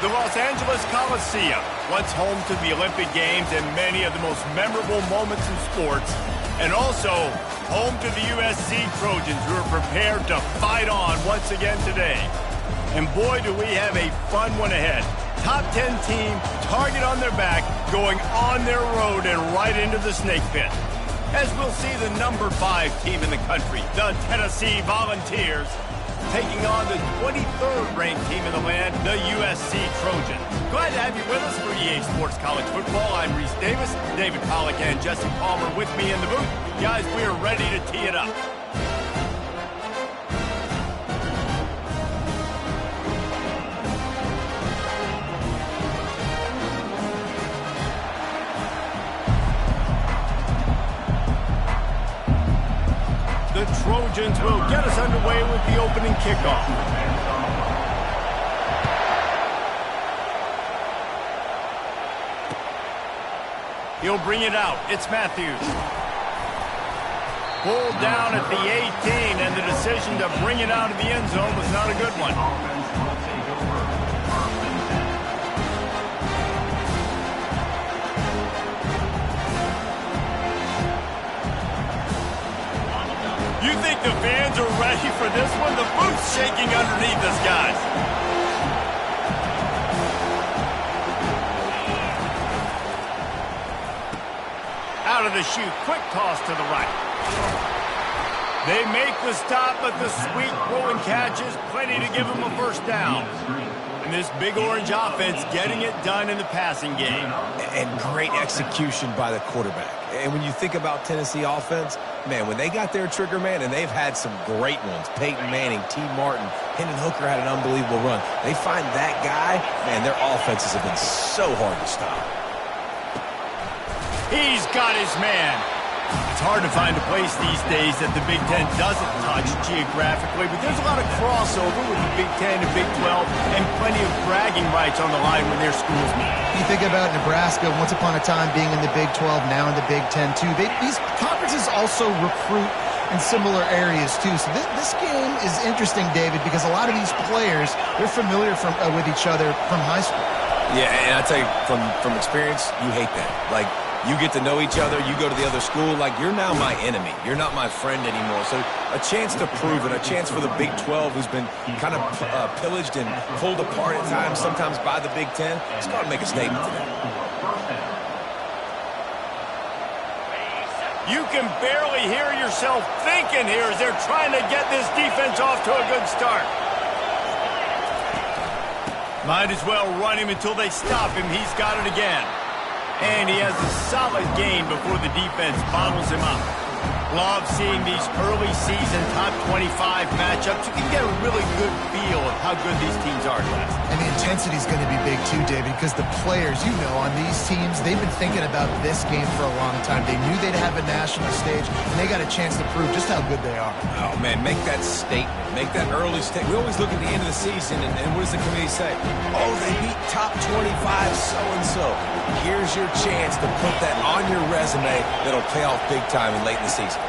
The Los Angeles Coliseum, once home to the Olympic Games and many of the most memorable moments in sports, and also home to the USC Trojans, who are prepared to fight on once again today. And boy, do we have a fun one ahead. Top 10 team, target on their back, going on their road and right into the snake pit. As we'll see the number 5 team in the country, the Tennessee Volunteers, taking on the 23rd ranked team in the land, the USC Trojans. Glad to have you with us for EA Sports College Football. I'm Reese Davis, David Pollack and Jesse Palmer with me in the booth. Guys, we are ready to tee it up. The Trojans will get us underway with the opening kickoff. He'll bring it out. It's Matthews. Pulled down at the 18, and the decision to bring it out of the end zone was not a good one. You think the fans are ready for this one? The booth's shaking underneath us, guys. Out of the chute, quick toss to the right. They make the stop, but the sweet throw and catch is plenty to give them a first down. And this big orange offense getting it done in the passing game. And great execution by the quarterback. And when you think about Tennessee offense, man, when they got their trigger man, and they've had some great ones, Peyton Manning, T. Martin, Hendon Hooker had an unbelievable run. They find that guy, man, their offenses have been so hard to stop. He's got his man. It's hard to find a place these days that the Big Ten doesn't touch geographically, but there's a lot of crossover with the Big Ten and Big 12 and plenty of bragging rights on the line when their schools meet. You think about Nebraska, once upon a time being in the Big 12, now in the Big 10 too. These conferences also recruit in similar areas too. So this game is interesting, David, because a lot of these players, they're familiar with each other from high school. Yeah, and I tell you, from experience, you hate that. Like, you get to know each other, you go to the other school, like, you're now my enemy. You're not my friend anymore. So a chance to prove it, a chance for the Big 12, who's been kind of pillaged and pulled apart at times, sometimes by the Big 10. It's got to make a statement today. You can barely hear yourself thinking here as they're trying to get this defense off to a good start. Might as well run him until they stop him. He's got it again. And he has a solid gain before the defense bottles him up. Love seeing these early season top 25 matchups. You can get a really good feel of how good these teams are, guys. And the intensity is going to be big too, David, because the players, you know, on these teams, they've been thinking about this game for a long time. They knew they'd have a national stage, and they got a chance to prove just how good they are. Oh, man, make that statement. Make that early statement. We always look at the end of the season, and what does the committee say? Oh, they beat top 25 so-and-so. Here's your chance to put that on your resume that'll pay off big time and late in the season.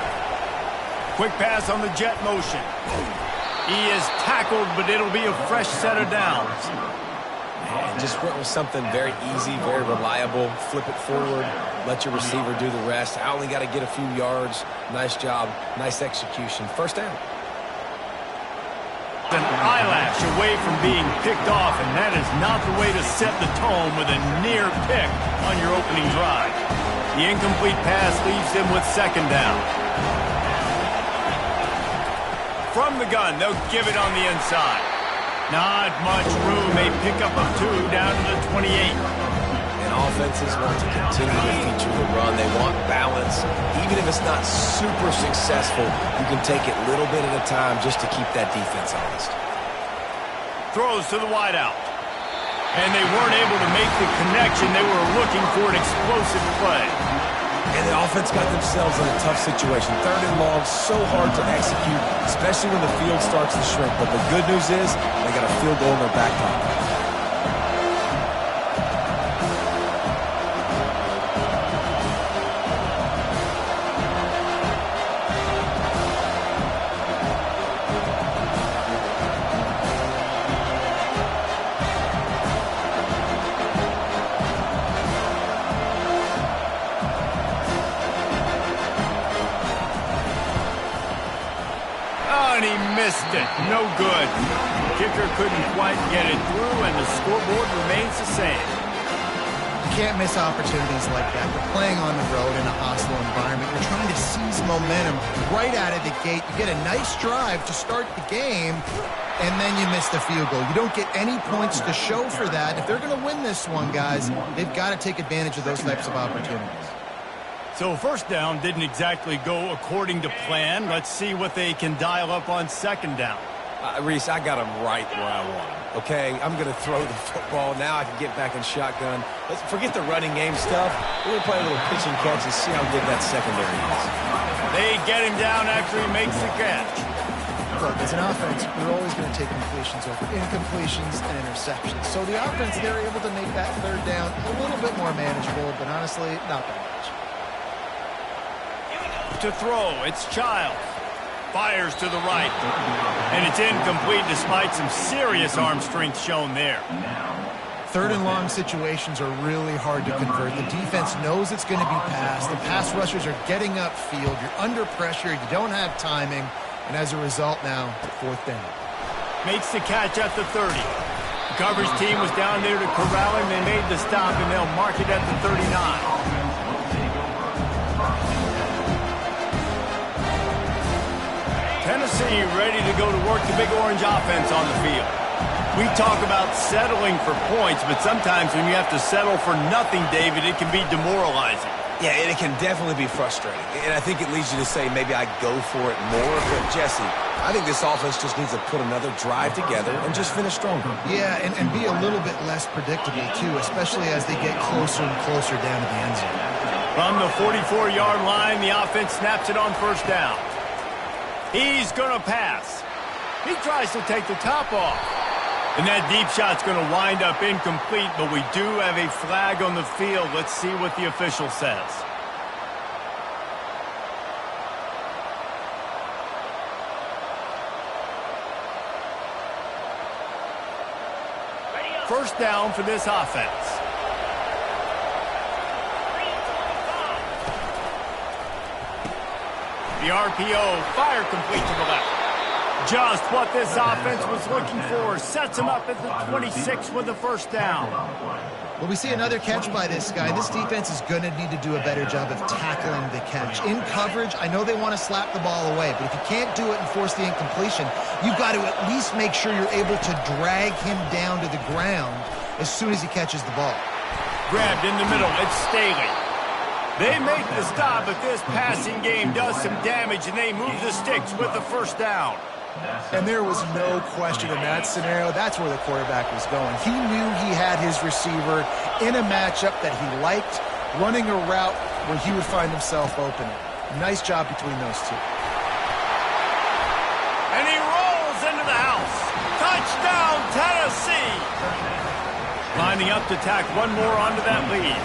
Quick pass on the jet motion. He is tackled, but it'll be a fresh set of downs. And just went with something very easy, very reliable. Flip it forward, let your receiver do the rest. I only got to get a few yards. Nice job, nice execution. First down. An eyelash away from being picked off, and that is not the way to set the tone with a near pick on your opening drive. The incomplete pass leaves him with second down. From the gun, they'll give it on the inside. Not much room. A pickup of 2 down to the 28. And offenses want to continue to feature the run. They want balance. Even if it's not super successful, you can take it little bit at a time just to keep that defense honest. Throws to the wideout. And they weren't able to make the connection. They were looking for an explosive play. And the offense got themselves in a tough situation. 3rd and long, so hard to execute, especially when the field starts to shrink. But the good news is they got a field goal in their back pocket. and he missed it. No good. Kicker couldn't quite get it through, and the scoreboard remains the same. You can't miss opportunities like that. You're playing on the road in a hostile environment. You're trying to seize momentum right out of the gate. You get a nice drive to start the game, and then you miss the field goal. You don't get any points to show for that. If they're going to win this one, guys, they've got to take advantage of those types of opportunities. So first down didn't exactly go according to plan. Let's see what they can dial up on second down. Reese, I got him right where I want him. Okay, I'm going to throw the football. Now I can get back in shotgun. Let's forget the running game stuff. We're going to play a little pitch and catch and see how good that secondary is. They get him down after he makes the catch. Look, as an offense, we're always going to take completions over incompletions and interceptions. So the offense, they're able to make that third down a little bit more manageable, but honestly, not that much. To throw, it's Childs. Fires to the right. And it's incomplete despite some serious arm strength shown there. Third and long situations are really hard to convert. The defense knows it's going to be passed. The pass rushers are getting upfield. You're under pressure. You don't have timing. And as a result now, fourth down. Makes the catch at the 30. The coverage team was down there to corral him. They made the stop, and they'll mark it at the 39. Tennessee ready to go to work the Big Orange offense on the field. We talk about settling for points, but sometimes when you have to settle for nothing, David, it can be demoralizing. Yeah, and it can definitely be frustrating. And I think it leads you to say maybe I go for it more. But, Jesse, I think this offense just needs to put another drive together and just finish stronger. Yeah, and be a little bit less predictable, too, especially as they get closer and closer down to the end zone. From the 44-yard line, the offense snaps it on first down. He's going to pass. He tries to take the top off. And that deep shot's going to wind up incomplete, but we do have a flag on the field. Let's see what the official says. First down for this offense. The RPO, fire complete to the left. Just what this offense was looking for. Sets him up at the 26 with the first down. Well, we see another catch by this guy. This defense is going to need to do a better job of tackling the catch. In coverage, I know they want to slap the ball away, but if you can't do it and force the incompletion, you've got to at least make sure you're able to drag him down to the ground as soon as he catches the ball. Grabbed in the middle, it's Staley. They make the stop, but this passing game does some damage, and they move the sticks with the first down. And there was no question in that scenario. That's where the quarterback was going. He knew he had his receiver in a matchup that he liked, running a route where he would find himself open. Nice job between those two. And he rolls into the house. Touchdown, Tennessee! Lining up to tack one more onto that lead.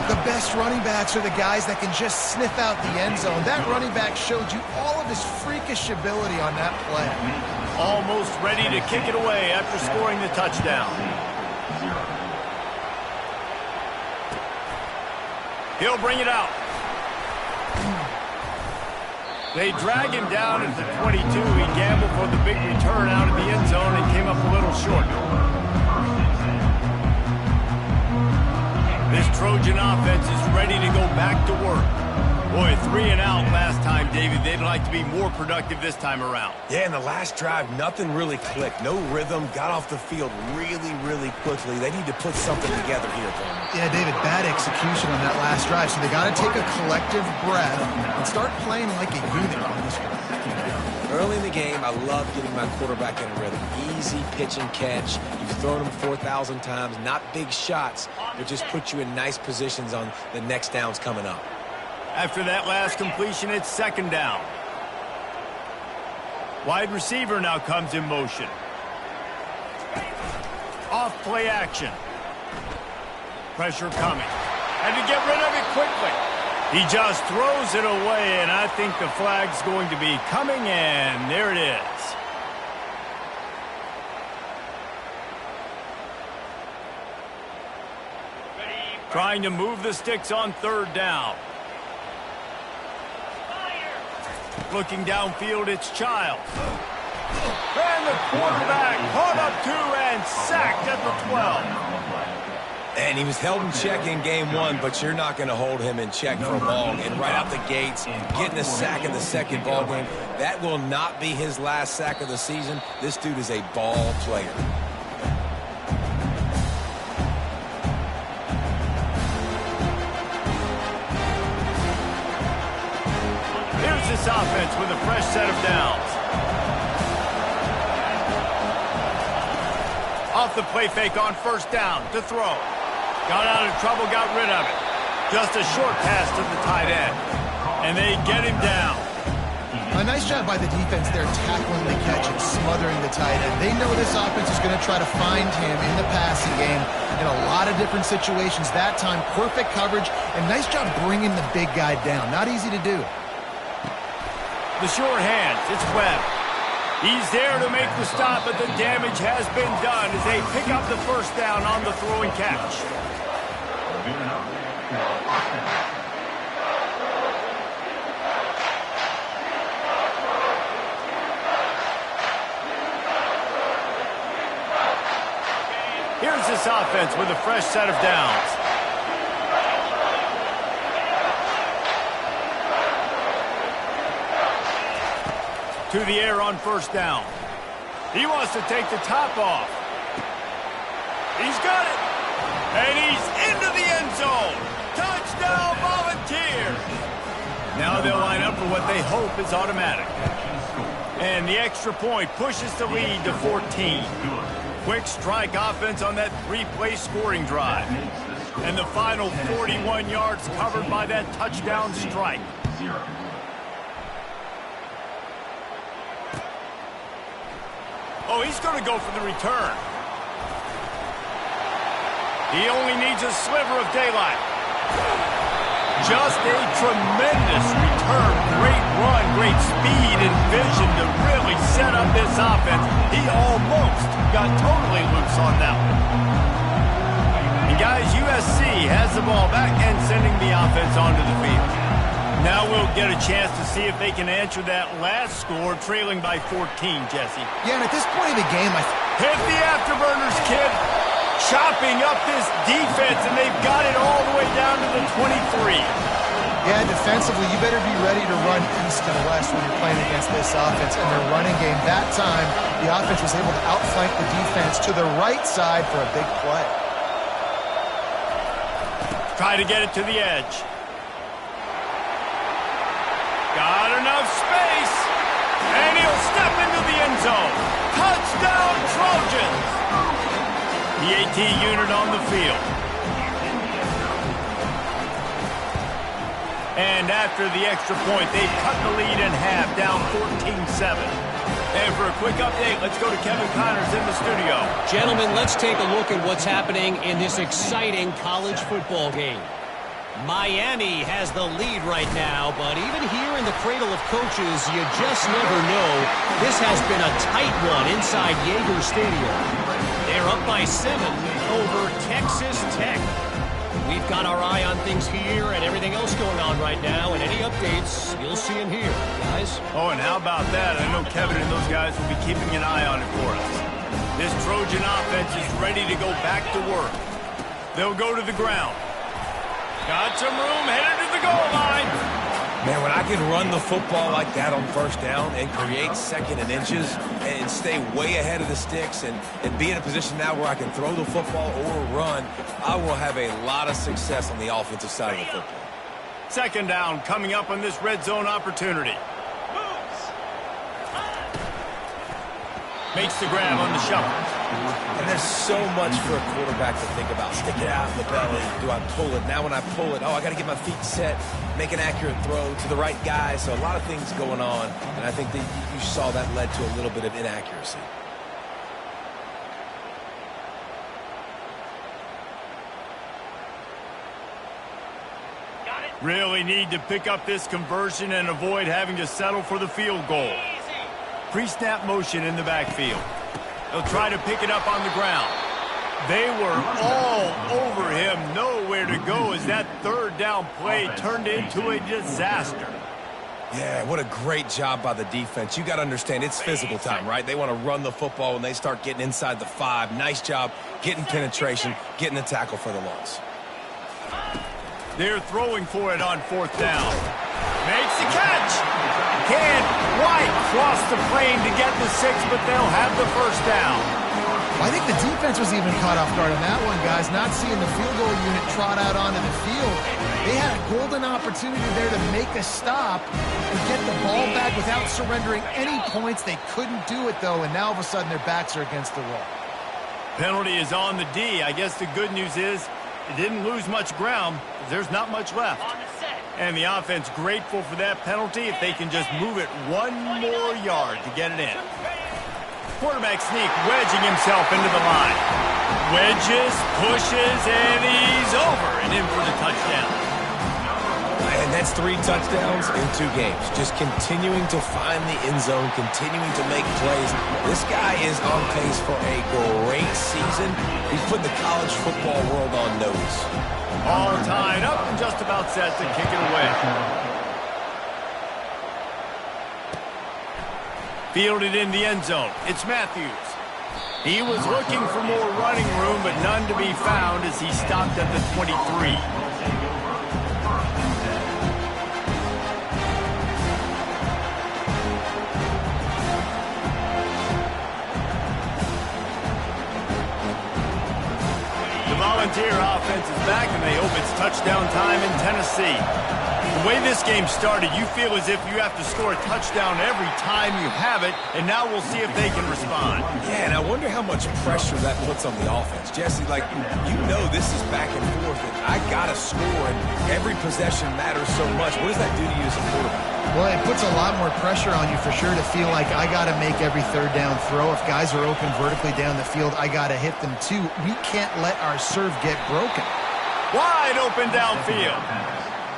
The best running backs are the guys that can just sniff out the end zone. That running back showed you all of his freakish ability on that play. Almost ready to kick it away after scoring the touchdown. He'll bring it out. They drag him down at the 22. He gambled for the big return out of the end zone and came up a little short. This Trojan offense is ready to go back to work. Boy, 3 and out last time, David. They'd like to be more productive this time around. Yeah, in the last drive, nothing really clicked. No rhythm, got off the field really, really quickly. They need to put something together here, Coleman. Yeah, David, bad execution on that last drive, so they got to take a collective breath and start playing like a unit on this one. Early in the game, I love getting my quarterback in a rhythm. Easy pitch and catch. You've thrown him 4,000 times. Not big shots, but just put you in nice positions on the next downs coming up. After that last completion, it's second down. Wide receiver now comes in motion. Off play action. Pressure coming. Had to get rid of it quickly. He just throws it away, and I think the flag's going to be coming, and there it is. Trying to move the sticks on third down. Looking downfield, it's Childs. And the quarterback caught up to and sacked at the 12. And he was held in check in game one, but you're not going to hold him in check for long. And right out the gates, getting a sack in the second ball game, that will not be his last sack of the season. This dude is a ball player. Here's this offense with a fresh set of downs. Off the play fake on first down to throw. Got out of trouble, got rid of it. Just a short pass to the tight end. And they get him down. A nice job by the defense there, tackling the catch and smothering the tight end. They know this offense is going to try to find him in the passing game in a lot of different situations. That time, perfect coverage, and nice job bringing the big guy down. Not easy to do. The short hands, it's Webb. He's there to make the stop, but the damage has been done as they pick up the first down on the throwing catch. Here's this offense with a fresh set of downs. To the air on first down. He wants to take the top off. He's got it. And he's into the end zone. Touchdown, Volunteers. Now they'll line up for what they hope is automatic. And the extra point pushes the lead to 14. Quick strike offense on that three-play scoring drive. And the final 41 yards covered by that touchdown strike. Oh, he's going to go for the return. He only needs a sliver of daylight. Just a tremendous return. Great run, great speed and vision to really set up this offense. He almost got totally loose on that one. And guys, USC has the ball back and sending the offense onto the field. Now we'll get a chance to see if they can answer that last score, trailing by 14, Jesse. Yeah, and at this point in the game, hit the afterburners, kid. Chopping up this defense, and they've got it all the way down to the 23. Yeah, defensively, you better be ready to run east and west when you're playing against this offense and their running game. That time, the offense was able to outflank the defense to the right side for a big play. Try to get it to the edge. Got enough space, and he'll step into the end zone. Touchdown, Trojans! The AT unit on the field. And after the extra point, they've cut the lead in half, down 14-7. And for a quick update, let's go to Kevin Connors in the studio. Gentlemen, let's take a look at what's happening in this exciting college football game. Miami has the lead right now, but even here in the cradle of coaches, you just never know. This has been a tight one inside Yager Stadium. They're up by 7 over Texas Tech. We've got our eye on things here and everything else going on right now, and any updates, you'll see them here, guys. Oh, and how about that? I know Kevin and those guys will be keeping an eye on it for us. This Trojan offense is ready to go back to work. They'll go to the ground. Got some room, headed to the goal line. Man, when I can run the football like that on first down and create second and inches and stay way ahead of the sticks and be in a position now where I can throw the football or run, I will have a lot of success on the offensive side of the football. Second down coming up on this red zone opportunity. Makes the grab on the shuffle. And there's so much for a quarterback to think about. Stick it out in the belly. Do I pull it? Now when I pull it, I got to get my feet set, make an accurate throw to the right guy. So a lot of things going on, and I think that you saw that led to a little bit of inaccuracy. Really need to pick up this conversion and avoid having to settle for the field goal. Pre-snap motion in the backfield. They'll try to pick it up on the ground. They were all over him, nowhere to go as that third down play turned into a disaster. Yeah, what a great job by the defense. You got to understand, it's physical time, right? They want to run the football when they start getting inside the 5. Nice job getting penetration, getting the tackle for the loss. They're throwing for it on 4th down. Makes the catch. Can't quite cross the plane to get the 6, but they'll have the 1st down. I think the defense was even caught off guard on that one, guys. Not seeing the field goal unit trot out onto the field. They had a golden opportunity there to make a stop and get the ball back without surrendering any points. They couldn't do it, though, and now all of a sudden their backs are against the wall. Penalty is on the D. I guess the good news is it didn't lose much ground. There's not much left. And the offense grateful for that penalty if they can just move it 1 more yard to get it in. Quarterback sneak, wedging himself into the line. Wedges, pushes, and he's over and in for the touchdown. And that's 3 touchdowns in 2 games. Just continuing to find the end zone, continuing to make plays. This guy is on pace for a great season. He's put the college football world on notice. All tied up and just about set to kick it away. Fielded in the end zone. It's Matthews. He was looking for more running room, but none to be found as he stopped at the 23. The Volunteer offense is back, and they hope it's touchdown time in Tennessee. The way this game started, you feel as if you have to score a touchdown every time you have it, and now we'll see if they can respond. Yeah, and I wonder how much pressure that puts on the offense. Jesse, like, you know this is back and forth, and I got to score, and every possession matters so much. What does that do to you as a quarterback? Well, it puts a lot more pressure on you for sure to feel like I got to make every 3rd down throw. If guys are open vertically down the field, I got to hit them too. We can't let our serve get broken. Wide open downfield.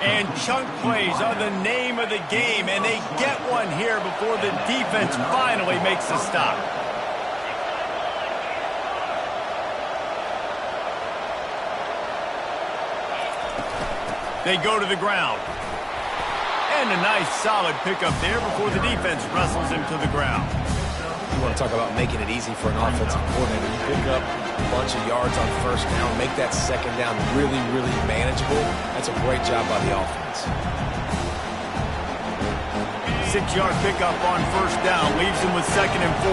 And chunk plays are the name of the game, and they get one here before the defense finally makes a stop. They go to the ground. And a nice solid pickup there before the defense wrestles him to the ground. You want to talk about making it easy for an offensive coordinator. You pick up a bunch of yards on 1st down, make that 2nd down really, really manageable. That's a great job by the offense. 6-yard pickup on 1st down leaves him with 2nd and 4.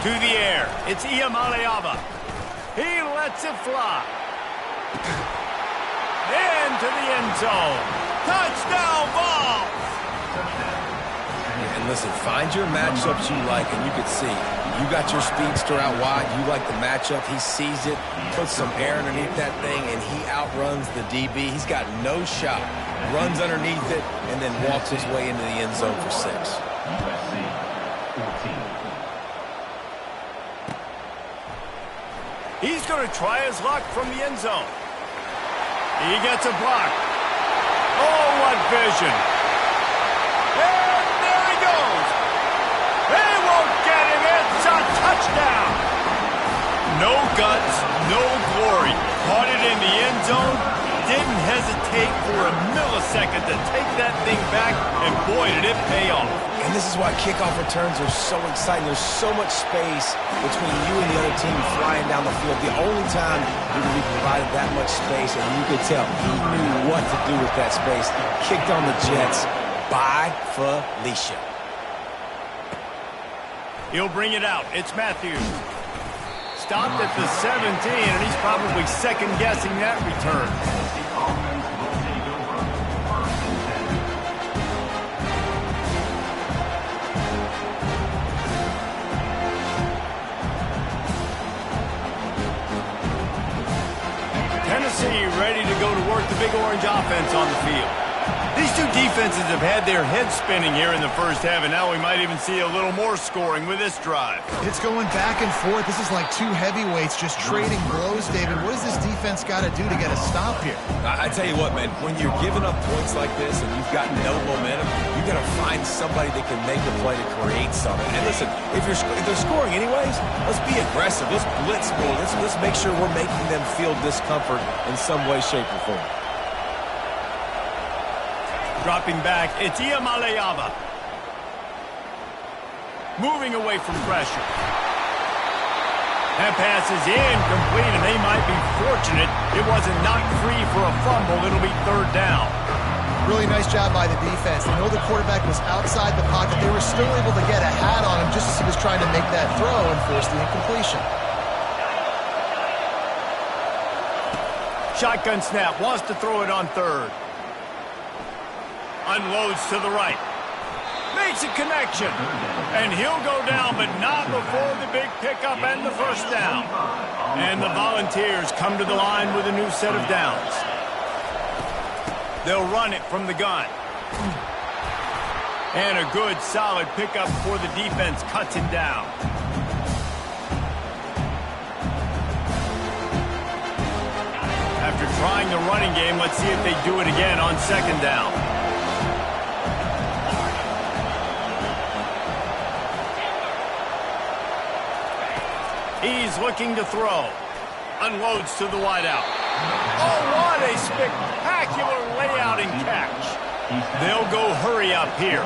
To the air, it's Iamaleava. He lets it fly. Into the end zone. Touchdown ball! And listen, find your matchups you like, and you can see. You got your speedster out wide. You like the matchup. He sees it, puts some air underneath that thing, and he outruns the DB. He's got no shot. Runs underneath it, and then walks his way into the end zone for 6. USC 14. He's going to try his luck from the end zone. He gets a block. Oh, what vision. And there he goes. They won't get him. It's a touchdown. No guts, no glory. Caught it in the end zone. Didn't hesitate for a millisecond to take that thing back, and boy, did it pay off. And this is why kickoff returns are so exciting. There's so much space between you and the other team flying down the field. The only time you can be provided that much space, and you could tell he knew what to do with that space. Kicked on the Jets by Felicia. He'll bring it out. It's Matthews. Stopped at the 17, and he's probably second-guessing that return. Tennessee ready to go to work the Big Orange offense on the field. These two defenses have had their heads spinning here in the first half, and now we might even see a little more scoring with this drive. It's going back and forth. This is like 2 heavyweights just trading blows, David. What does this defense got to do to get a stop here? I tell you what, man, when you're giving up points like this and you've got no momentum, you you got to find somebody that can make a play to create something. And listen, if they're scoring anyways, let's be aggressive. Let's blitz more. Let's make sure we're making them feel discomfort in some way, shape, or form. Dropping back, it's Iamaleava. Moving away from pressure. That pass is incomplete, and they might be fortunate it wasn't knocked free for a fumble. It'll be third down. Really nice job by the defense. They know the quarterback was outside the pocket. They were still able to get a hat on him just as he was trying to make that throw and force the incompletion. Shotgun snap, wants to throw it on third. Unloads to the right. Makes a connection. And he'll go down, but not before the big pickup and the first down. And the Volunteers come to the line with a new set of downs. They'll run it from the gun. And a good, solid pickup before the defense cuts him down. After trying the running game, let's see if they do it again on second down. He's looking to throw. Unloads to the wideout. Oh, what a spectacular layout and catch. They'll go hurry up here.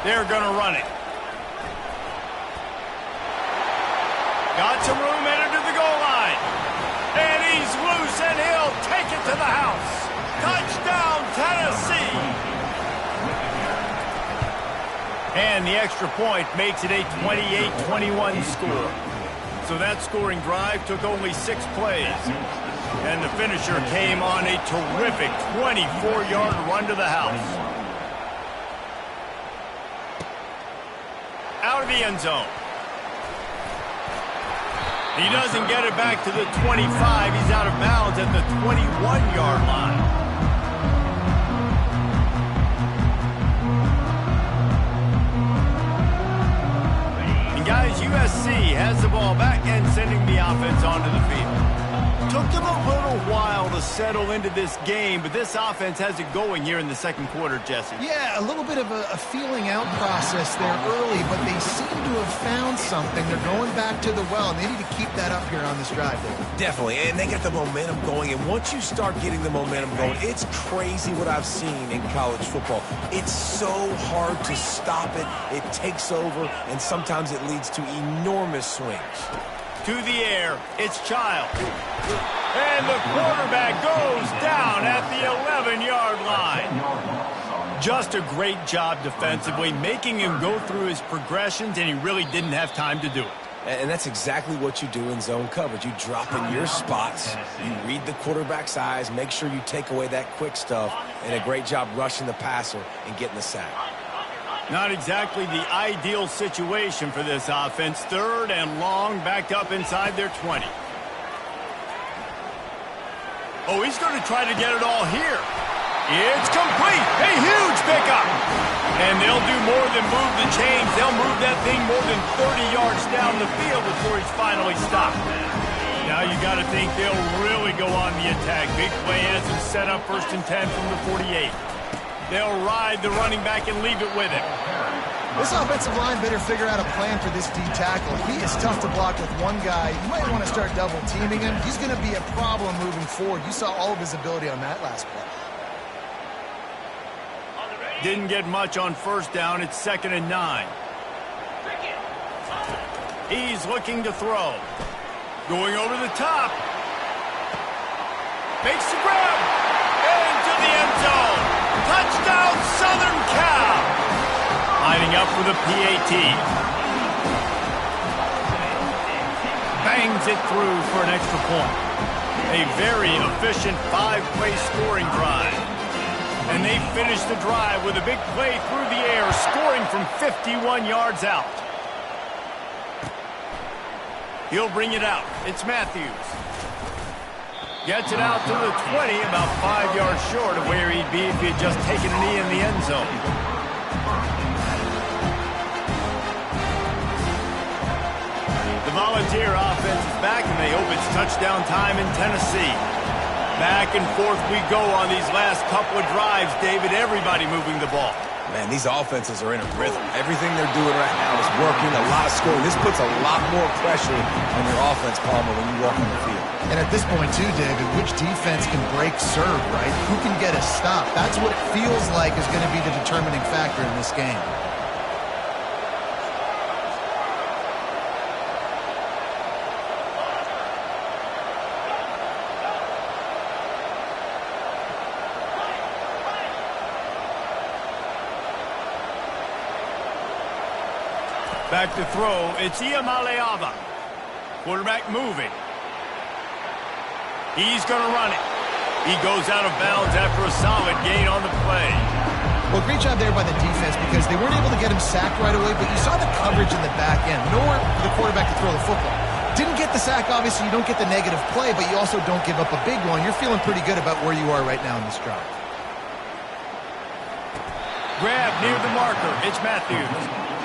They're going to run it. Got some room, headed to the goal line. And he's loose, and he'll take it to the house. Touchdown, Tennessee. And the extra point makes it a 28-21 score. So that scoring drive took only 6 plays. And the finisher came on a terrific 24-yard run to the house. Out of the end zone. He doesn't get it back to the 25. He's out of bounds at the 21-yard line. Guys, USC has the ball back and sending the offense onto the field. Took them a little while to settle into this game, but this offense has it going here in the second quarter, Jesse. Yeah, a little bit of a feeling out process there early, but they seem to have found something. They're going back to the well, and they need to keep that up here on this drive. Definitely, and they got the momentum going, and once you start getting the momentum going, it's crazy what I've seen in college football. It's so hard to stop it. It takes over, and sometimes it leads to enormous swings. To the air, it's Child. And the quarterback goes down at the 11-yard line. Just a great job defensively, making him go through his progressions, and he really didn't have time to do it. And that's exactly what you do in zone coverage. You drop in your spots, you read the quarterback's eyes, make sure you take away that quick stuff, and a great job rushing the passer and getting the sack. Not exactly the ideal situation for this offense. Third and long, backed up inside their 20. Oh, he's going to try to get it all here. It's complete. A huge pickup. And they'll do more than move the chains. They'll move that thing more than 30 yards down the field before he's finally stopped. Now you got to think they'll really go on the attack. Big play has them set up 1st and 10 from the 48. They'll ride the running back and leave it with him. This offensive line better figure out a plan for this D tackle. He is tough to block with one guy. You might want to start double teaming him. He's going to be a problem moving forward. You saw all of his ability on that last play. Didn't get much on first down. It's 2nd and 9. He's looking to throw. Going over the top. Makes the grab. Into the end zone. Touchdown, Southern Cal. Lining up for the PAT. Bangs it through for an extra point. A very efficient 5-play scoring drive. And they finish the drive with a big play through the air, scoring from 51 yards out. He'll bring it out. It's Matthews. Gets it out to the 20, about 5 yards short of where he'd be if he had just taken a knee in the end zone. The Volunteer offense is back, and they hope it's touchdown time in Tennessee. Back and forth we go on these last couple of drives, David. Everybody moving the ball. Man, these offenses are in a rhythm. Everything they're doing right now is working, a lot of scoring. This puts a lot more pressure on your offense, Palmer, when you walk on the field. And at this point, too, David, which defense can break serve, right? Who can get a stop? That's what it feels like is going to be the determining factor in this game. Back to throw, it's Iamaleava. Quarterback moving. He's going to run it. He goes out of bounds after a solid gain on the play. Well, great job there by the defense because they weren't able to get him sacked right away, but you saw the coverage in the back end. Nowhere for the quarterback to throw the football. Didn't get the sack, obviously. You don't get the negative play, but you also don't give up a big one. You're feeling pretty good about where you are right now in this drive. Grab near the marker. It's Matthews.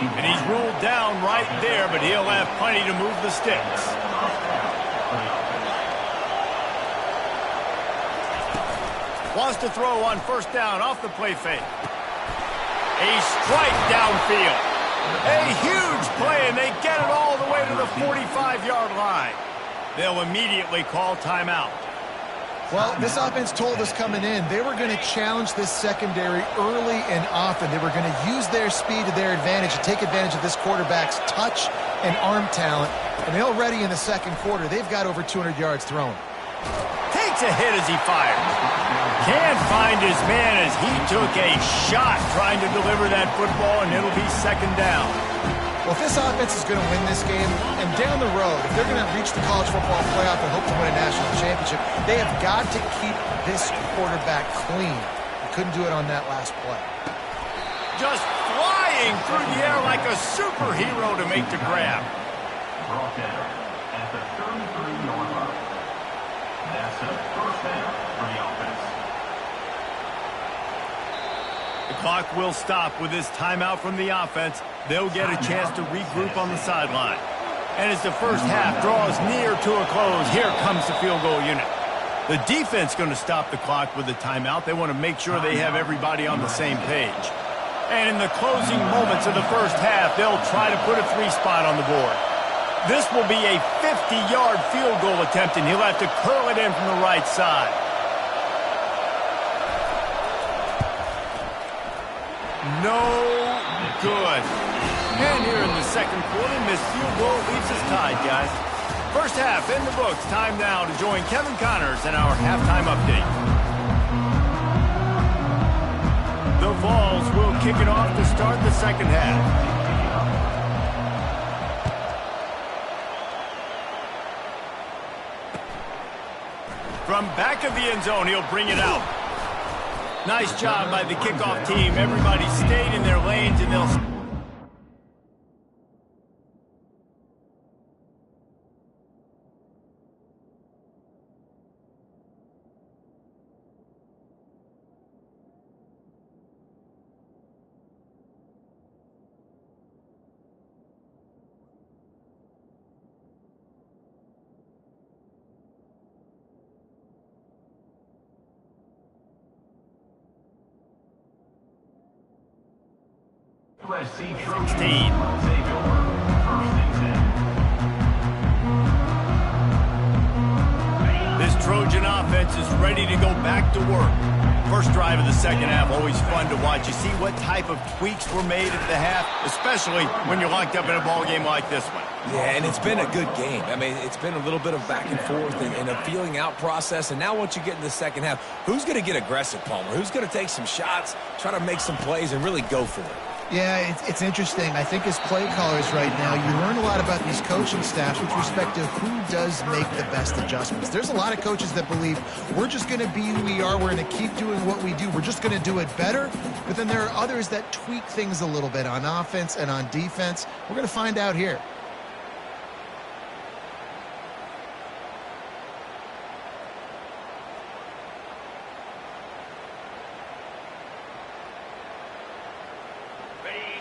And he's ruled down right there, but he'll have plenty to move the sticks. Wants to throw on first down off the play fake. A strike downfield. A huge play, and they get it all the way to the 45-yard line. They'll immediately call timeout. Well, this offense told us coming in they were going to challenge this secondary early and often. They were going to use their speed to their advantage and take advantage of this quarterback's touch and arm talent. And already in the second quarter, they've got over 200 yards thrown. Takes a hit as he fired. Can't find his man as he took a shot trying to deliver that football, and it'll be second down. Well, if this offense is going to win this game, and down the road, if they're going to reach the college football playoff and hope to win a national championship, they have got to keep this quarterback clean. They couldn't do it on that last play. Just flying through the air like a superhero to make the grab. Brought down at the 33-yard line. That's a first down for the offense. The clock will stop with this timeout from the offense. They'll get a chance to regroup on the sideline. And as the first half draws near to a close, here comes the field goal unit. The defense going to stop the clock with the timeout. They want to make sure they have everybody on the same page. And in the closing moments of the first half, they'll try to put a three-spot on the board. This will be a 50-yard field goal attempt, and he'll have to curl it in from the right side. No good. And here in the second quarter, missed field goal leaves us tied, guys. First half in the books. Time now to join Kevin Connors in our halftime update. The Vols will kick it off to start the second half. From back of the end zone, he'll bring it out. Nice job by the kickoff team. Everybody stayed in their lanes, and they'll... USC 16. First and 10. This Trojan offense is ready to go back to work. First drive of the second half, always fun to watch. You see what type of tweaks were made at the half, especially when you're locked up in a ball game like this one. Yeah, and it's been a good game. I mean, it's been a little bit of back and forth and a feeling out process. And now once you get in the second half, who's going to get aggressive, Palmer? Who's going to take some shots, try to make some plays, and really go for it? Yeah, it's interesting. I think as play callers right now, you learn a lot about these coaching staffs with respect to who does make the best adjustments. There's a lot of coaches that believe we're just going to be who we are. We're going to keep doing what we do. We're just going to do it better. But then there are others that tweak things a little bit on offense and on defense. We're going to find out here.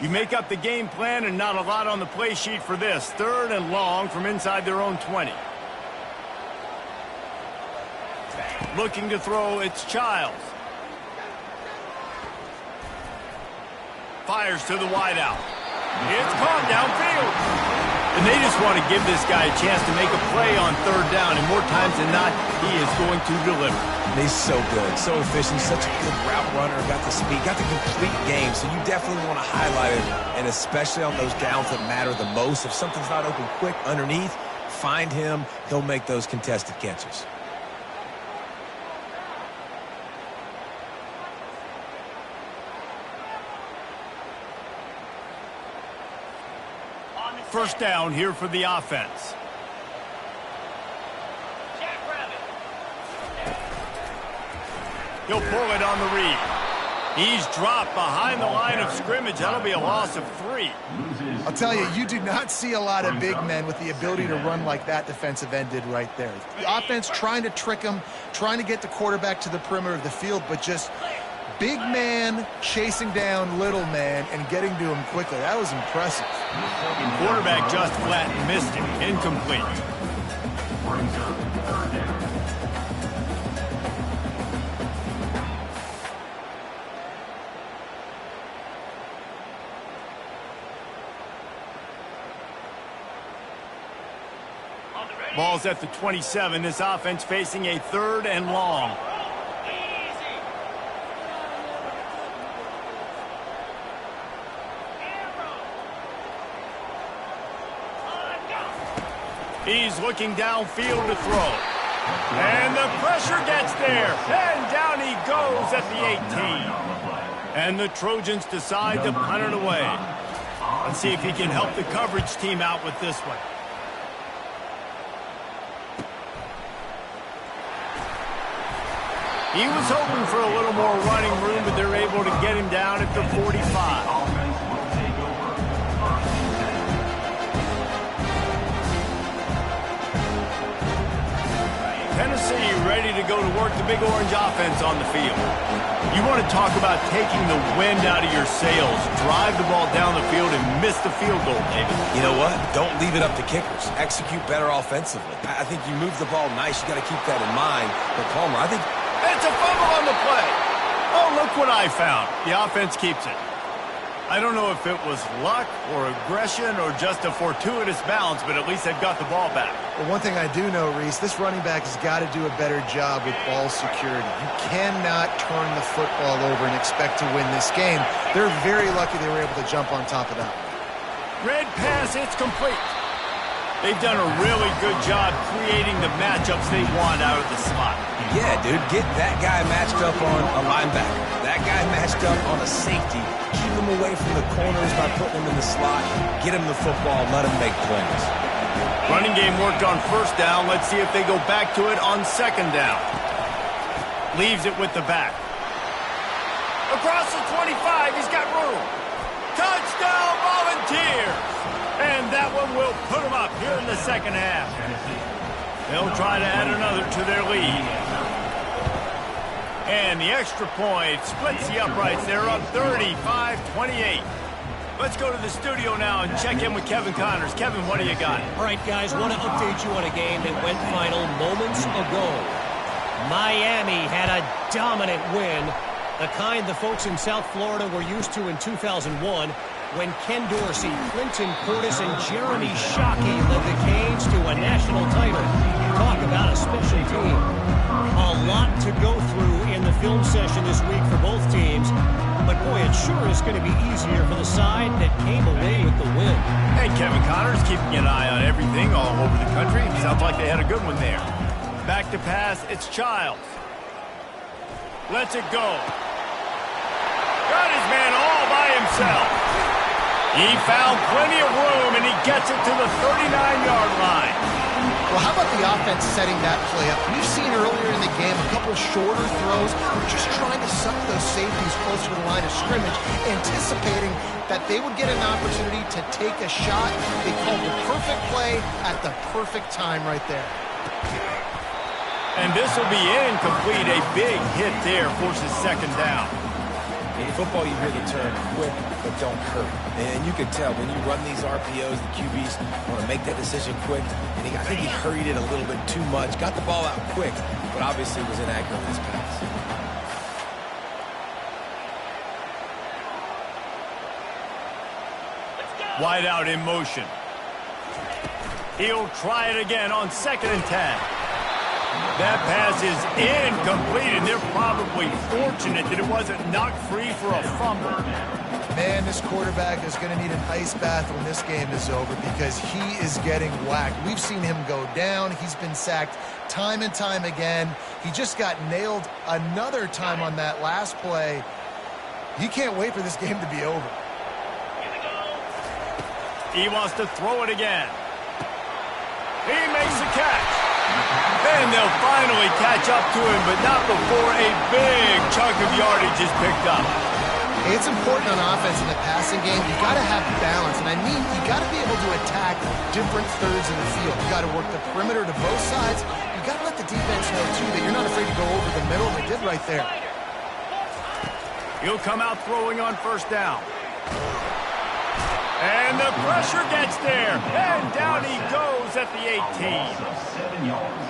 You make up the game plan and not a lot on the play sheet for this. 3rd and long from inside their own 20. Looking to throw, it's Childs. Fires to the wideout. It's caught downfield. And they just want to give this guy a chance to make a play on 3rd down, and more times than not, he is going to deliver. He's so good, so efficient, such a good route runner, got the speed, got the complete game, so you definitely want to highlight it, and especially on those downs that matter the most. If something's not open quick underneath, find him, he'll make those contested catches. First down here for the offense. He'll pull it on the read. He's dropped behind the line of scrimmage. That'll be a loss of 3. I'll tell you, you do not see a lot of big men with the ability to run like that defensive end did right there. The offense trying to trick him, trying to get the quarterback to the perimeter of the field, but just big man chasing down little man and getting to him quickly. That was impressive. Quarterback just flat and missed it. Incomplete. Ball's at the 27. This offense facing a 3rd and long. He's looking downfield to throw. And the pressure gets there. And down he goes at the 18. And the Trojans decide to punt it away. Let's see if he can help the coverage team out with this one. He was hoping for a little more running room, but they're able to get him down at the 45. Tennessee ready to go to work the Big Orange offense on the field. You want to talk about taking the wind out of your sails. Drive the ball down the field and miss the field goal, David. You know what? Don't leave it up to kickers. Execute better offensively. I think you move the ball nice. You got to keep that in mind. But Palmer, I think... It's a fumble on the play. Oh, look what I found. The offense keeps it. I don't know if it was luck or aggression or just a fortuitous bounce, but at least they've got the ball back. Well, one thing I do know, Reese, this running back has got to do a better job with ball security. You cannot turn the football over and expect to win this game. They're very lucky they were able to jump on top of that. Red pass, it's complete. They've done a really good job creating the matchups they want out of the slot. Yeah, dude, get that guy matched up on a linebacker. That guy matched up on a safety. Keep him away from the corners by putting him in the slot. Get him the football, let him make plays. Running game worked on 1st down. Let's see if they go back to it on 2nd down. Leaves it with the back. Across the 25, he's got room. Touchdown, Volunteers! And that one will put them up here in the 2nd half. They'll try to add another to their lead. And the extra point splits the uprights. They're up 35-28. Let's go to the studio now and check in with Kevin Connors. Kevin, what do you got? All right, guys, want to update you on a game that went final moments ago. Miami had a dominant win, the kind the folks in South Florida were used to in 2001, when Ken Dorsey, Clinton Portis, and Jeremy Shockey led the Canes to a national title. Talk about a special team. A lot to go through in the film session this week for both teams, but boy, it sure is going to be easier for the side that came away with the win. Hey, Kevin Connors keeping an eye on everything all over the country. Sounds like they had a good one there. Back to pass, it's Childs. Lets it go. Got his man all by himself. He found plenty of room, and he gets it to the 39-yard line. Well, how about the offense setting that play up? We've seen earlier in the game a couple shorter throws. They're just trying to suck those safeties closer to the line of scrimmage, anticipating that they would get an opportunity to take a shot. They called the perfect play at the perfect time right there. And this will be incomplete. A big hit there forces 2nd down. In football, you hear the term quick, but don't hurt. And you can tell when you run these RPOs, the QBs want to make that decision quick. And I think he hurried it a little bit too much. Got the ball out quick, but obviously was inaccurate in his pass. Wide out in motion. He'll try it again on 2nd and 10. That pass is incomplete, and they're probably fortunate that it wasn't knocked free for a fumble. Man, this quarterback is going to need an ice bath when this game is over because he is getting whacked. We've seen him go down. He's been sacked time and time again. He just got nailed another time on that last play. He can't wait for this game to be over. He wants to throw it again. He makes the catch. And they'll finally catch up to him, but not before a big chunk of yardage is picked up. It's important on offense in the passing game. You got to have balance, and I mean you got to be able to attack different thirds of the field. You got to work the perimeter to both sides. You got to let the defense know too that you're not afraid to go over the middle. They did right there. He'll come out throwing on 1st down. And the pressure gets there. And down he goes at the 18.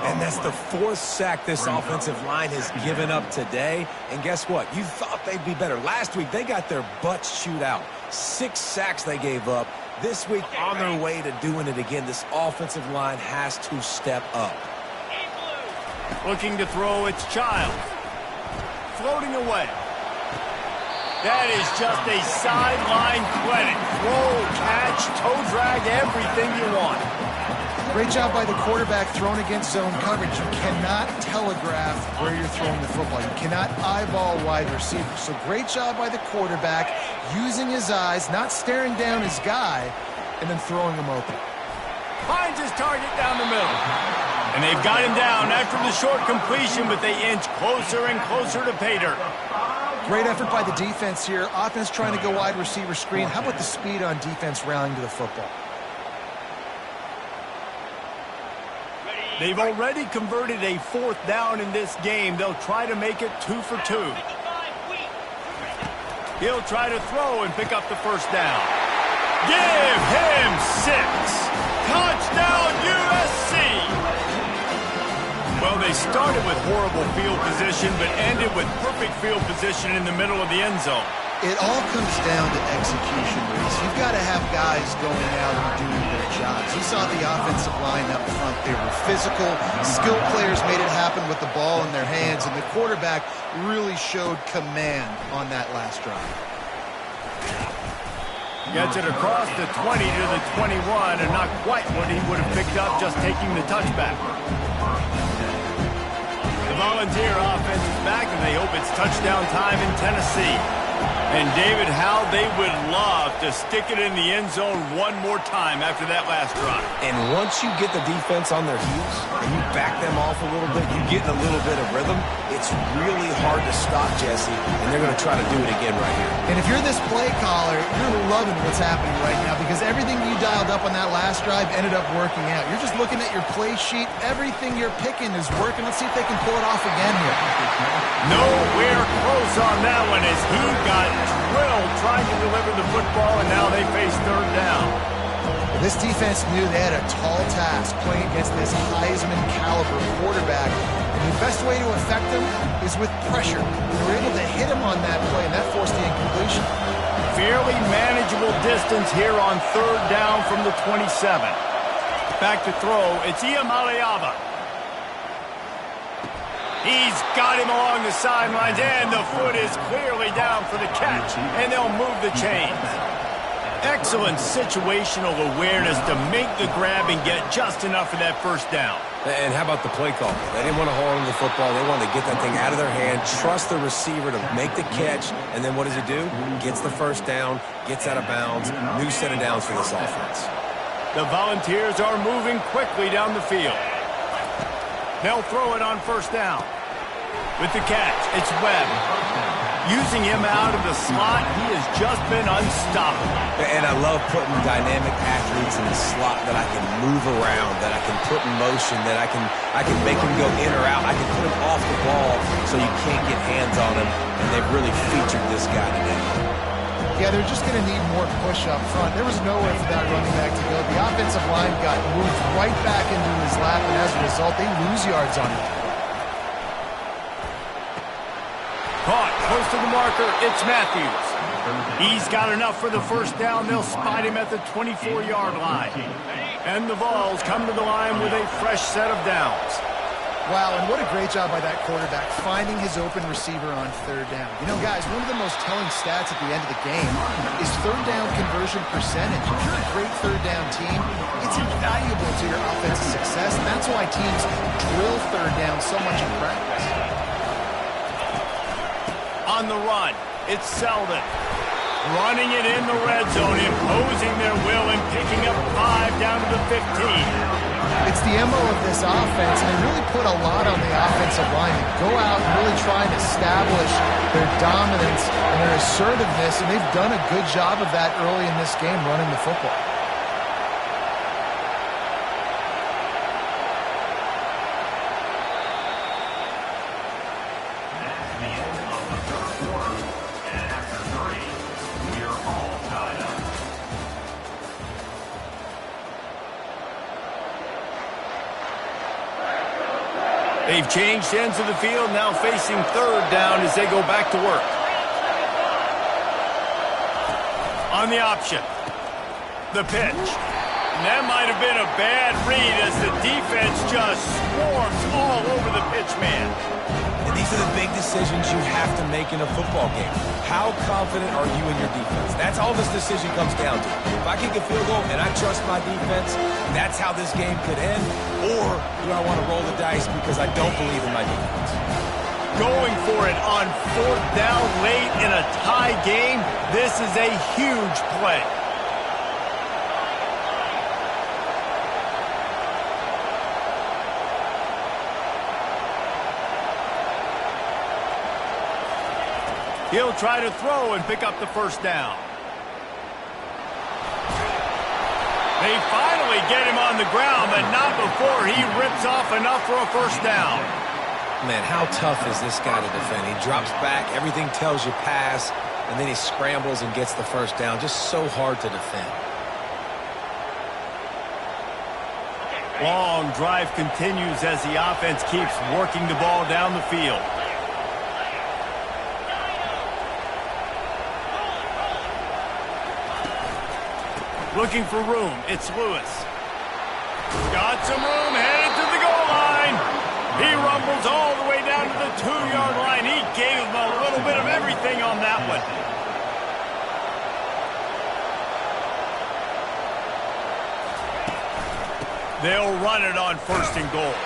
And that's the 4th sack this offensive line has given up today. And guess what? You thought they'd be better. Last week, they got their butts chewed out. 6 sacks they gave up. This week, on their way to doing it again, this offensive line has to step up. Looking to throw, it's Child. Floating away. That is just a sideline credit. Throw, catch, toe drag, everything you want. Great job by the quarterback throwing against zone coverage. You cannot telegraph where you're throwing the football. You cannot eyeball wide receivers. So great job by the quarterback using his eyes, not staring down his guy, and then throwing him open. Finds his target down the middle. And they've got him down after the short completion, but they inch closer and closer to pay dirt. Great effort by the defense here. Offense trying to go wide receiver screen. How about the speed on defense rallying to the football? They've already converted a 4th down in this game. They'll try to make it 2 for 2. He'll try to throw and pick up the 1st down. Give him 6. Touchdown USC. Well, they started with horrible field position, but ended with perfect field position in the middle of the end zone. It all comes down to execution, Reese. You've got to have guys going out and doing their jobs. You saw the offensive line up front. They were physical. Skilled players made it happen with the ball in their hands, and the quarterback really showed command on that last drive. Gets it across the 20 to the 21, and not quite what he would have picked up just taking the touchback. The Volunteer offense is back, and they hope it's touchdown time in Tennessee. And, David, how they would love to stick it in the end zone one more time after that last drive. And once you get the defense on their heels and you back them off a little bit, you get in a little bit of rhythm, it's really hard to stop, Jesse, and they're going to try to do it again right here. And if you're this play caller, you're loving what's happening right now because everything you dialed up on that last drive ended up working out. You're just looking at your play sheet. Everything you're picking is working. Let's see if they can pull it off again here. Nowhere close on that one as he got drilled trying to deliver the football, and now they face 3rd down. This defense knew they had a tall task playing against this Heisman caliber quarterback, and the best way to affect him is with pressure. They were able to hit him on that play, and that forced the incompletion. Fairly manageable distance here on 3rd down from the 27. Back to throw, it's Iamaleava. He's got him along the sidelines, and the foot is clearly down for the catch, and they'll move the chains. Excellent situational awareness to make the grab and get just enough for that 1st down. And how about the play call? They didn't want to hold on to the football. They wanted to get that thing out of their hand, trust the receiver to make the catch, and then what does he do? Gets the 1st down, gets out of bounds, new set of downs for this offense. The Volunteers are moving quickly down the field. They'll throw it on 1st down. With the catch, it's Webb. Using him out of the slot, he has just been unstoppable. And I love putting dynamic athletes in the slot that I can move around, that I can put in motion, that I can make him go in or out. I can put him off the ball so you can't get hands on him, and they've really featured this guy today. Yeah, they're just going to need more push up front. There was nowhere for that running back to go. The offensive line got moved right back into his lap, and as a result, they lose yards on him. Caught close to the marker, it's Matthews. He's got enough for the first down. They'll spot him at the 24-yard line. And the Vols come to the line with a fresh set of downs. Wow, and what a great job by that quarterback finding his open receiver on third down. You know, guys, one of the most telling stats at the end of the game is third down conversion percentage. If you're a great third down team, it's invaluable to your offensive success, and that's why teams drill third down so much in practice. On the run, it's Selden. Running it in the red zone, imposing their will and picking up 5 down to the 15. It's the MO of this offense, and they really put a lot on the offensive line to go out and really try and establish their dominance and their assertiveness, and they've done a good job of that early in this game running the football. They've changed ends of the field, now facing third down as they go back to work. On the option, the pitch. And that might have been a bad read as the defense just swarms all over the pitch man. And these are the big decisions you have to make in a football game. How confident are you in your defense? That's all this decision comes down to. If I kick a field goal and I trust my defense, that's how this game could end. Or do I want to roll the dice because I don't believe in my defense? Going for it on fourth down late in a tie game, this is a huge play. He'll try to throw and pick up the first down. They finally get him on the ground, but not before he rips off enough for a first down. Man, how tough is this guy to defend? He drops back, everything tells you pass, and then he scrambles and gets the first down. Just so hard to defend. Long drive continues as the offense keeps working the ball down the field. Looking for room, it's Lewis. Got some room, headed to the goal line. He rumbles all the way down to the 2-yard line. He gave him a little bit of everything on that one. They'll run it on first and goal.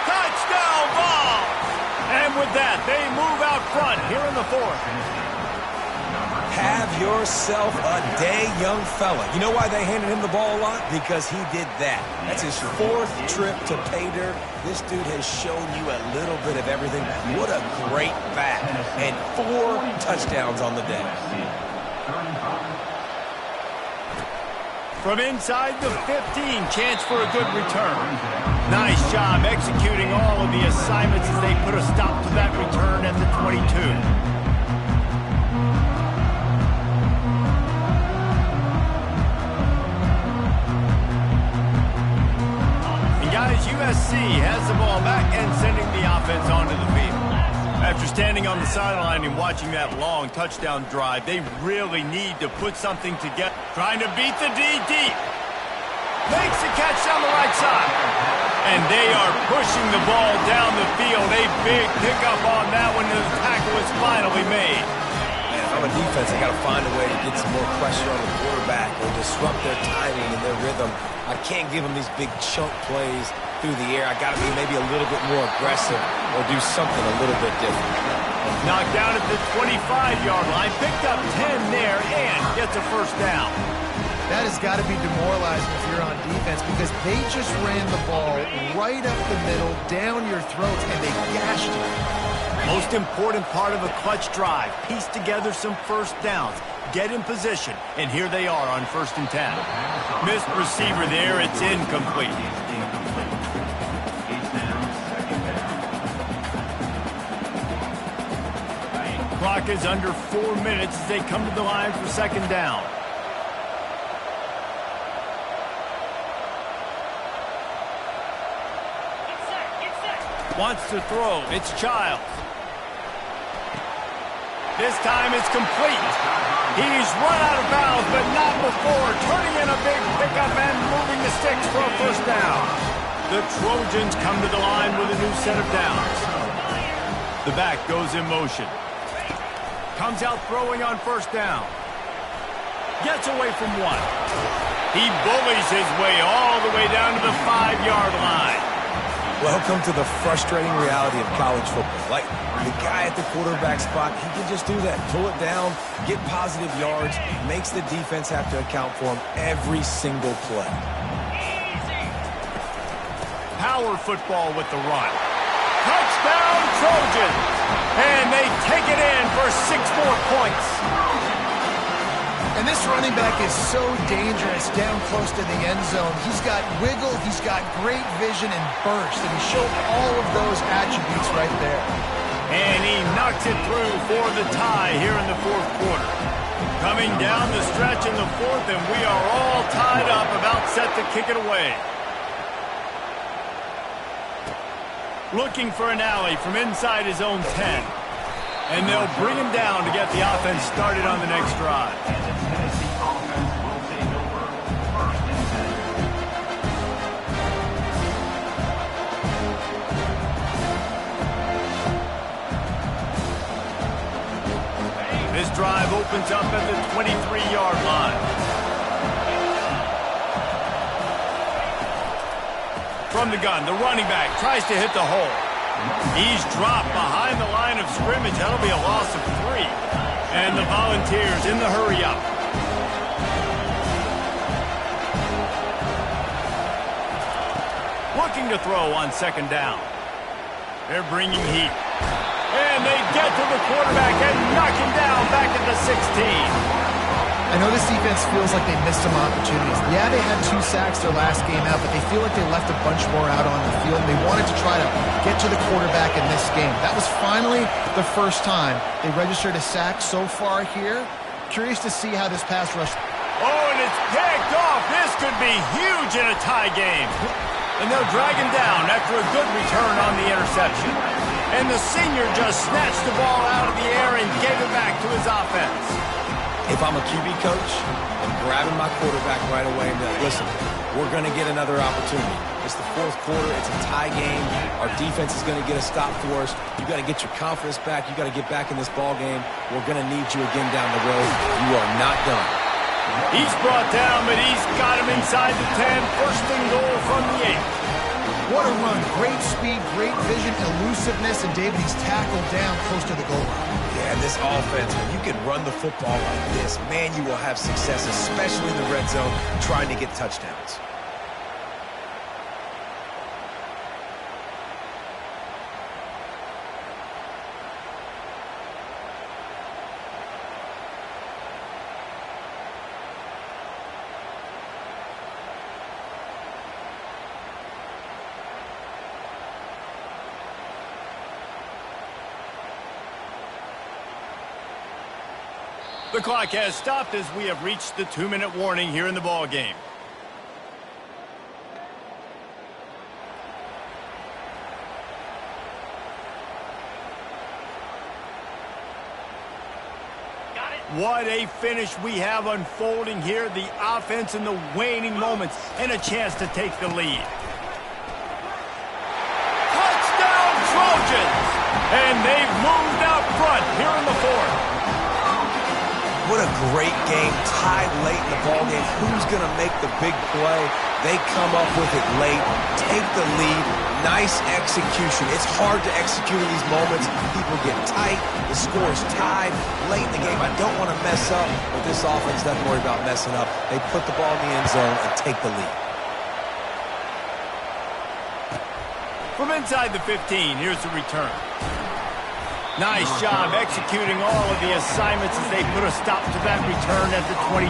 Touchdown ball! And with that, they move out front here in the fourth. Have yourself a day, young fella. You know why they handed him the ball a lot? Because he did that. That's his 4th trip to pay dirt. This dude has shown you a little bit of everything. What a great back. And 4 touchdowns on the day. From inside the 15, chance for a good return. Nice job executing all of the assignments as they put a stop to that return at the 22. USC has the ball back and sending the offense onto the field. After standing on the sideline and watching that long touchdown drive, they really need to put something together. Trying to beat the D deep. Makes the catch down the right side. And they are pushing the ball down the field. A big pickup on that one, and the tackle is finally made. Man, if I'm a defense, I got to find a way to get some more pressure on the quarterback or disrupt their timing and their rhythm. I can't give them these big chunk plays through the air. I got to be maybe a little bit more aggressive or do something a little bit different. Knocked down at the 25-yard line, picked up 10 there, and gets a first down. That has got to be demoralizing if you're on defense because they just ran the ball right up the middle, down your throats, and they gashed you. Most important part of a clutch drive, piece together some first downs, get in position, and here they are on 1st and 10. Missed receiver there, it's incomplete. Clock is under 4 minutes as they come to the line for second down. Wants to throw. It's Childs. This time it's complete. He's run out of bounds, but not before. Turning in a big pickup and moving the sticks for a first down. The Trojans come to the line with a new set of downs. The back goes in motion. Comes out throwing on first down. Gets away from one. He bullies his way all the way down to the 5-yard line. Welcome to the frustrating reality of college football. Like, the guy at the quarterback spot, he can just do that. Pull it down, get positive yards, makes the defense have to account for him every single play. Power football with the run. Touchdown, Trojans! And they take it in for 6 more points. And this running back is so dangerous down close to the end zone. He's got wiggle, he's got great vision and burst, and he showed all of those attributes right there. And he knocks it through for the tie here in the fourth quarter. Coming down the stretch in the fourth, and we are all tied up, about set to kick it away. Looking for an alley from inside his own 10. And they'll bring him down to get the offense started on the next drive. This drive opens up at the 23-yard line. From the gun, the running back tries to hit the hole. He's dropped behind the line of scrimmage. That'll be a loss of 3. And the Volunteers in the hurry-up. Looking to throw on second down. They're bringing heat. And they get to the quarterback and knock him down back at the 16. I know this defense feels like they missed some opportunities. Yeah, they had 2 sacks their last game out, but they feel like they left a bunch more out on the field. They wanted to try to get to the quarterback in this game. That was finally the first time they registered a sack so far here. Curious to see how this pass rush... Oh, and it's picked off. This could be huge in a tie game. And they'll drag him down after a good return on the interception. And the senior just snatched the ball out of the air and gave it back to his offense. If I'm a QB coach, I'm grabbing my quarterback right away and be like, listen, we're going to get another opportunity. It's the fourth quarter. It's a tie game. Our defense is going to get a stop for us. You got to get your confidence back. You got to get back in this ball game. We're going to need you again down the road. You are not done. He's brought down, but he's got him inside the 10. First and goal from the 8. What a run. Great speed, great vision, elusiveness, and David, he's tackled down close to the goal line. Yeah, and this offense, when you can run the football like this, man, you will have success, especially in the red zone, trying to get touchdowns. The clock has stopped as we have reached the 2-minute warning here in the ball game. What a finish we have unfolding here. The offense in the waning moments and a chance to take the lead. Touchdown Trojans! And they've moved out front here in the fourth. What a great game, tied late in the ballgame. Who's going to make the big play? They come up with it late, take the lead. Nice execution. It's hard to execute in these moments. People get tight. The score is tied late in the game. I don't want to mess up, but this offense doesn't worry about messing up. They put the ball in the end zone and take the lead. From inside the 15, here's the return. Nice job executing all of the assignments as they put a stop to that return at the 22.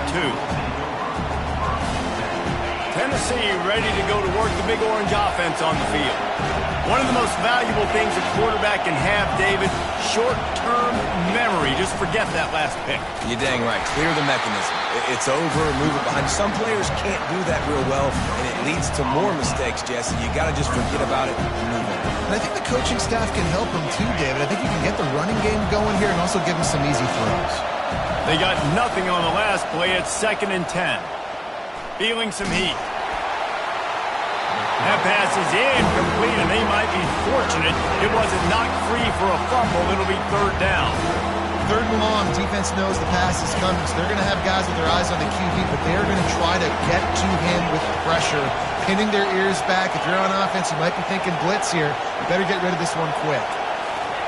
Tennessee ready to go to work the Big Orange offense on the field. One of the most valuable things a quarterback can have, David, short-term memory. Just forget that last pick. You're dang right. Clear the mechanism. It's over, move it behind. Some players can't do that real well, and it leads to more mistakes, Jesse. You got to just forget about it and move on. And I think the coaching staff can help him too, David. I think you can get the running game going here and also give him some easy throws. They got nothing on the last play. It's 2nd and 10. Feeling some heat. That pass is incomplete, and they might be fortunate it wasn't knocked free for a fumble. It'll be 3rd down. 3rd and long. Defense knows the pass is coming, so they're going to have guys with their eyes on the QB, but they're going to try to get to him with pressure, pinning their ears back. If you're on offense, you might be thinking blitz here. You better get rid of this one quick.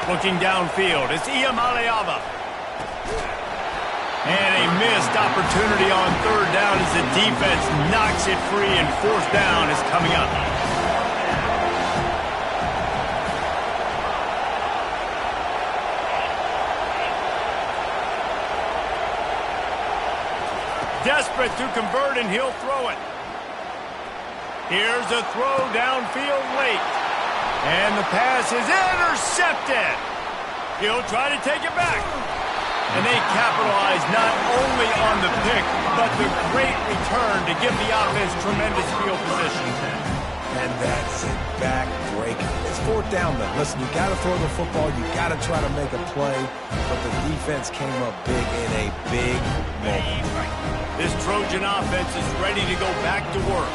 Looking downfield, it's Iamaleava. And a missed opportunity on 3rd down as the defense knocks it free, and 4th down is coming up. Desperate to convert, and he'll throw it. Here's a throw downfield late. And the pass is intercepted. He'll try to take it back. And they capitalize not only on the pick, but the great return to give the offense tremendous field position. And that's it. Back break. It's 4th down, though. Listen, you got to throw the football. You got to try to make a play. But the defense came up big in a big moment. This Trojan offense is ready to go back to work.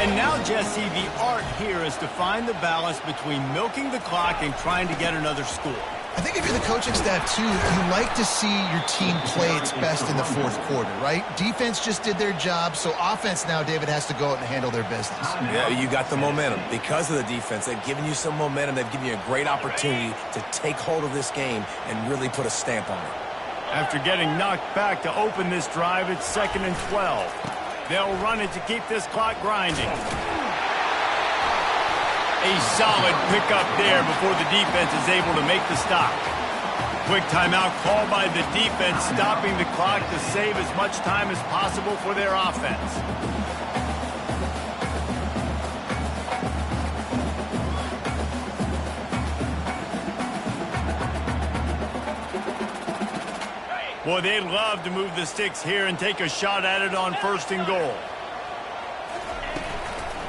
And now, Jesse, the art here is to find the balance between milking the clock and trying to get another score. I think if you're the coaching staff, too, you like to see your team play its best in the 4th quarter, right? Defense just did their job, so offense now, David, has to go out and handle their business. Yeah, you got the momentum. Because of the defense, they've given you some momentum. They've given you a great opportunity to take hold of this game and really put a stamp on it. After getting knocked back to open this drive, it's 2nd and 12. They'll run it to keep this clock grinding. A solid pickup there before the defense is able to make the stop. Quick timeout called by the defense, stopping the clock to save as much time as possible for their offense. Boy, they'd love to move the sticks here and take a shot at it on 1st and goal.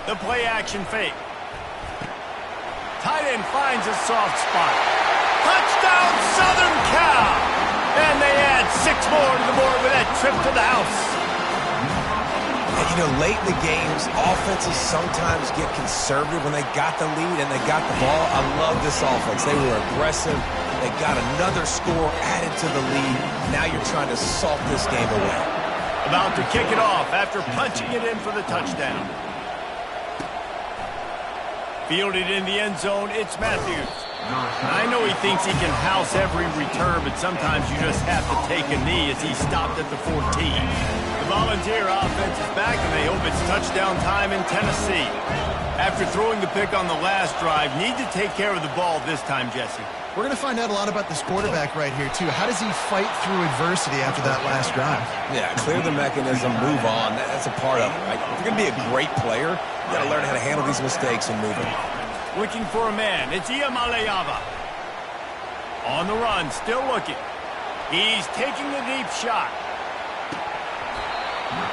The play action fake. Tight end finds a soft spot. Touchdown, Southern Cal! And they add 6 more to the board with that trip to the house. And, you know, late in the games, offenses sometimes get conservative when they got the lead and they got the ball. I love this offense. They were aggressive. They got another score added to the lead. Now you're trying to salt this game away. About to kick it off after punching it in for the touchdown. Fielded in the end zone, it's Matthews. I know he thinks he can house every return, but sometimes you just have to take a knee as he stopped at the 14. The Volunteer offense is back, and they hope it's touchdown time in Tennessee. After throwing the pick on the last drive, need to take care of the ball this time, Jesse. We're going to find out a lot about this quarterback right here, too. How does he fight through adversity after that last drive? Yeah, clear the mechanism, move on. That's a part of it, right? If you're going to be a great player, you got to learn how to handle these mistakes and move on. Looking for a man. It's Iamaleava. On the run, still looking. He's taking the deep shot.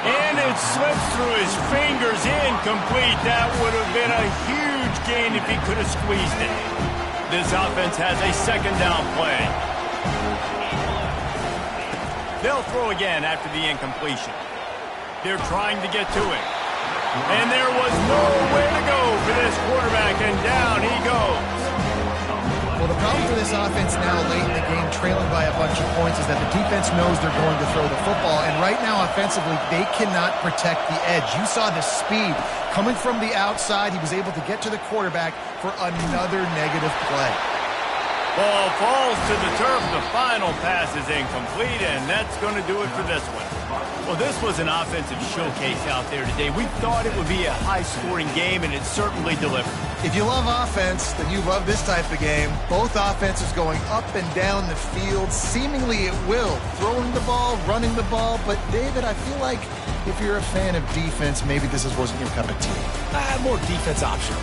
And it slips through his fingers, incomplete. That would have been a huge gain if he could have squeezed it. This offense has a 2nd down play. They'll throw again after the incompletion. They're trying to get to it. And there was nowhere to go for this quarterback, and down he goes. Well, the problem for this offense now late in the game, trailing by a bunch of points, is that the defense knows they're going to throw the football. And right now, offensively, they cannot protect the edge. You saw the speed coming from the outside. He was able to get to the quarterback for another negative play. Ball falls to the turf. The final pass is incomplete, and that's going to do it for this one. Well, this was an offensive showcase out there today. We thought it would be a high-scoring game, and it certainly delivered. If you love offense, then you love this type of game. Both offenses going up and down the field, seemingly at will. Throwing the ball, running the ball. But, David, I feel like if you're a fan of defense, maybe this wasn't your cup of tea. More defense optional.